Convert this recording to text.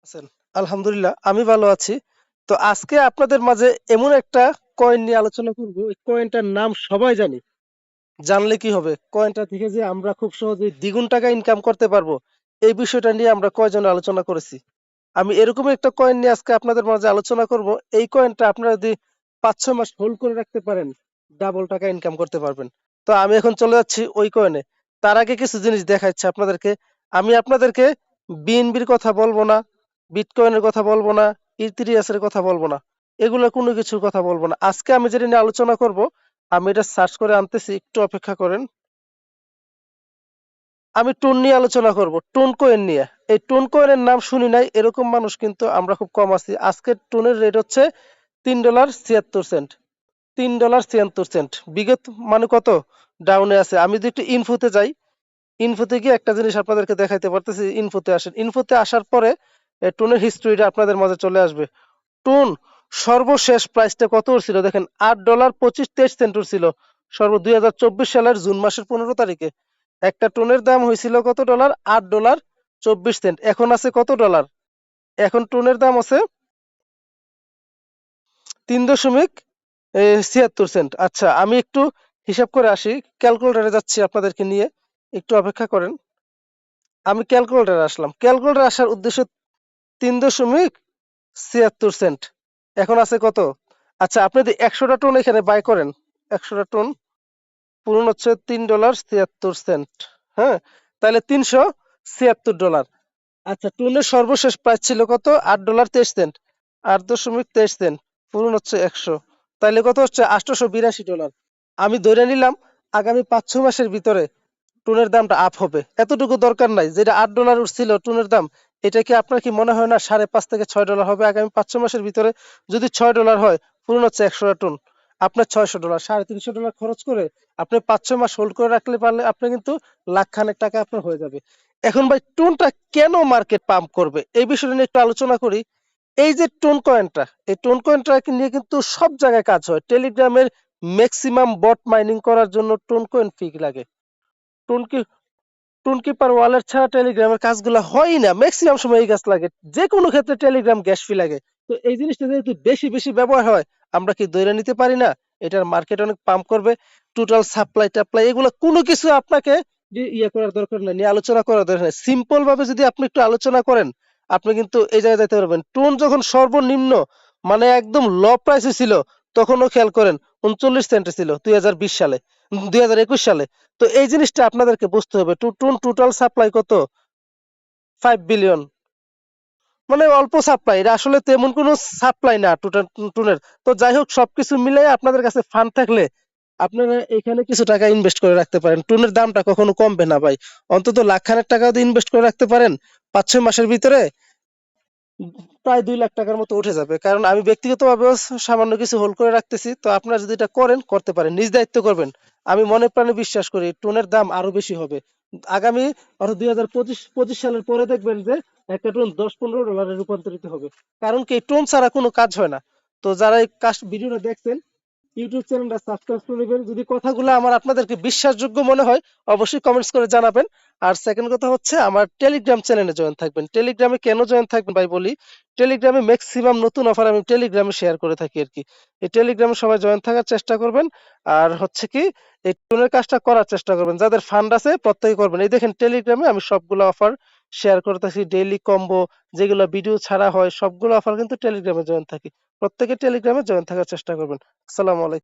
আছেন? আলহামদুলিল্লাহ আমি ভালো আছি। তো আজকে আপনাদের মাঝে এমন একটা কয়েন নিয়ে আলোচনা করব। এই কয়েনটার নাম সবাই জানি। জানলে কি হবে? কয়েনটা থেকে যে আমরা খুব সহজেই দ্বিগুণ টাকা ইনকাম করতে পারবো। এই বিষয়টা নিয়ে আমরা কয়জন আলোচনা করেছি। আমি এরকম একটা কয়েন নিয়ে আজকে আপনাদের মাঝে আলোচনা করব। এই কয়েনটা আপনারা যদি ৫-৬ মাস হোল্ড করে রাখতে পারেন, ডাবল টাকা ইনকাম করতে পারবেন। তো আমি এখন চলে যাচ্ছি ওই কয়েনে। তার আগে কিছু জিনিস দেখাচ্ছি আপনাদেরকে। আমি আপনাদেরকে বিএনবির কথা বলবো না, বিটকয়েনের কথা বলবো না, ইথেরিয়াসের কথা বলবো না। এগুলো কোনো কিছুর কথা বলবো না। আজকে আমি যেটা নিয়ে আলোচনা করব, আমি এটা সার্চ করে আনতেছি, একটু অপেক্ষা করেন। আমি টোন নিয়ে আলোচনা করব, টোন কয়েন নিয়ে। এই টোন কয়েনের নাম শুনি নাই এরকম মানুষ কিন্তু আমরা খুব কম আছি। আজকের টোনের রেট হচ্ছে $3.76। $3.76। বিগত মানে কত ডাউনে আছে। আমি যদি একটু ইনফোতে যাই, ইনফোতে গিয়ে একটা জিনিস আপনাদেরকে দেখাইতে পারতেছি। ইনফোতে আসেন, ইনফোতে আসার পরে টোনের হিস্ট্রিটা আপনাদের মাঝে চলে আসবে। টোন সর্বশেষ প্রাইসটা কত ছিল দেখেন, $8.25 ছিল সর্ব 2024 সালের জুন মাসের 15 তারিখে। একটা টোনের দাম হয়েছিল কত ডলার? $8.24। এখন আছে কত ডলার? এখন টোনের দাম আছে 3.76 সেন্ট। আচ্ছা আমি একটু হিসাব করে আসি, ক্যালকুলেটারে যাচ্ছি আপনাদেরকে নিয়ে, একটু অপেক্ষা করেন। আমি ক্যালকুলেটারে আসলাম, ক্যালকুলেটারে আসার উদ্দেশ্য 3.76 সেন্ট। এখন আছে কত? আচ্ছা আপনি যদি 100টা টোন এখানে বাই করেন, 100টা টোন পূরণ হচ্ছে $3.76। হ্যাঁ, তাহলে $376। আচ্ছা টোনের সর্বশেষ প্রাইস ছিল কত? $8.23। 8.23 সেন্ট পূরণ হচ্ছে 100, তাইলে কত হচ্ছে? $882। আমি ধরে নিলাম আগামী ৫-৬ মাসের ভিতরে টোনের দামটা আপ হবে। এতটুকু দরকার নাই, যেটা $8 উঠছিল টোনের দাম, এটা কি আপনার কি মনে হয় না $5.5 থেকে $6 হবে আগামী ৫-৬ মাসের ভিতরে? যদি $6 হয়, পূরণ হচ্ছে 100টা টোন, আপনার $600, $350 খরচ করে আপনি ৫-৬ মাস হোল্ড করে রাখলে পারলে আপনি কিন্তু লাখ খানেক টাকা আপনার হয়ে যাবে। এখন ভাই টোনটা কেন মার্কেট পাম্প করবে, এই বিষয়টা নিয়ে একটু আলোচনা করি। এই যে টোন কয়েনটা, এই টোন কয়েনটা নিয়ে কিন্তু সব জায়গায় কাজ হয়। টেলিগ্রামের ম্যাক্সিমাম বট মাইনিং করার জন্য টোন কয়েন ফি লাগে। টোন কি টোনকিপার ওয়ালেট ছাড়া টেলিগ্রামের কাজগুলো হয়ই না, ম্যাক্সিমাম সময় এই কাজ লাগে। যে কোনো ক্ষেত্রে টেলিগ্রাম গ্যাস ফি লাগে। তো এই জিনিসটা যেহেতু বেশি বেশি ব্যবহার হয়, আমরা কি ধরে নিতে পারি না এটার মার্কেট অনেক পাম্প করবে? টোটাল সাপ্লাই টাপ্লাই এগুলো কোনো কিছু আপনাকে ইয়ে করার দরকার নেই, নিয়ে আলোচনা করার দরকার নেই। সিম্পল ভাবে যদি আপনি একটু আলোচনা করেন, আপনি কিন্তু এই জায়গায় যেতে পারবেন। টোন যখন সর্বনিম্ন মানে একদম ল প্রাইসে ছিল, তখনও খেয়াল করেন 39 সেন্টে ছিল 2020 সালে, 2021 সালে। তো এই জিনিসটা আপনাদেরকে বুঝতে হবে। টোন টোটাল সাপ্লাই কত? 5 বিলিয়ন। মানে অল্প সাপ্লাই, এটা আসলে তেমন কোনো সাপ্লাই না টোটাল টোনের। তো যাই হোক, সবকিছু মিলাই আপনাদের কাছে ফান্ড থাকলে আপনারা এখানে কিছু টাকা ইনভেস্ট করে রাখতে পারেন। টোনের দামটা কখনো কমবে না ভাই। অন্তত লাখ খানেক টাকা যদি ইনভেস্ট করে রাখতে পারেন, ৫-৬ মাসের ভিতরে প্রায় 2 লাখ টাকার মতো উঠে যাবে। কারণ আমি ব্যক্তিগতভাবেও সামান্য কিছু হোল্ড করে রাখতেছি। তো আপনারা যদি এটা করেন, করতে পারেন, নিজ দায়িত্ব করবেন। আমি মনে প্রাণে বিশ্বাস করি টোনের দাম আরো বেশি হবে আগামী, অর্থাৎ 2025 সালের পরে দেখবেন যে একটা টোন $10-15 রূপান্তরিত হবে। কারণ কি, টোন ছাড়া কোনো কাজ হয় না। তো যারা এই কাজ ভিডিওটা দেখছেন, ইউটিউব চ্যানেলটা সাবস্ক্রাইব করে নেবেন। যদি কথাগুলো আমার আপনাদেরকে বিশ্বাসযোগ্য মনে হয়, অবশ্যই কমেন্টস করে জানাবেন। আর সেকেন্ড কথা হচ্ছে, আমার টেলিগ্রাম চ্যানেলে জয়েন থাকবেন। টেলিগ্রামে কেন জয়েন থাকবেন ভাই বলি, টেলিগ্রামে ম্যাক্সিমাম নতুন অফার আমি টেলিগ্রামে শেয়ার করে থাকি আর কি। এই টেলিগ্রামে সবাই জয়েন থাকার চেষ্টা করবেন। আর হচ্ছে কি, এই টোনের কাজটা করার চেষ্টা করবেন। যাদের ফান্ড আছে প্রত্যেকে করবেন। এই দেখেন টেলিগ্রামে আমি সবগুলো অফার শেয়ার করে থাকি। ডেইলি কম্বো যেগুলো ভিডিও ছাড়া হয়, সবগুলো অফার কিন্তু টেলিগ্রামে জয়েন থাকি। প্রত্যেকে টেলিগ্রামে জয়েন থাকার চেষ্টা করবেন। আসসালামু আলাইকুম।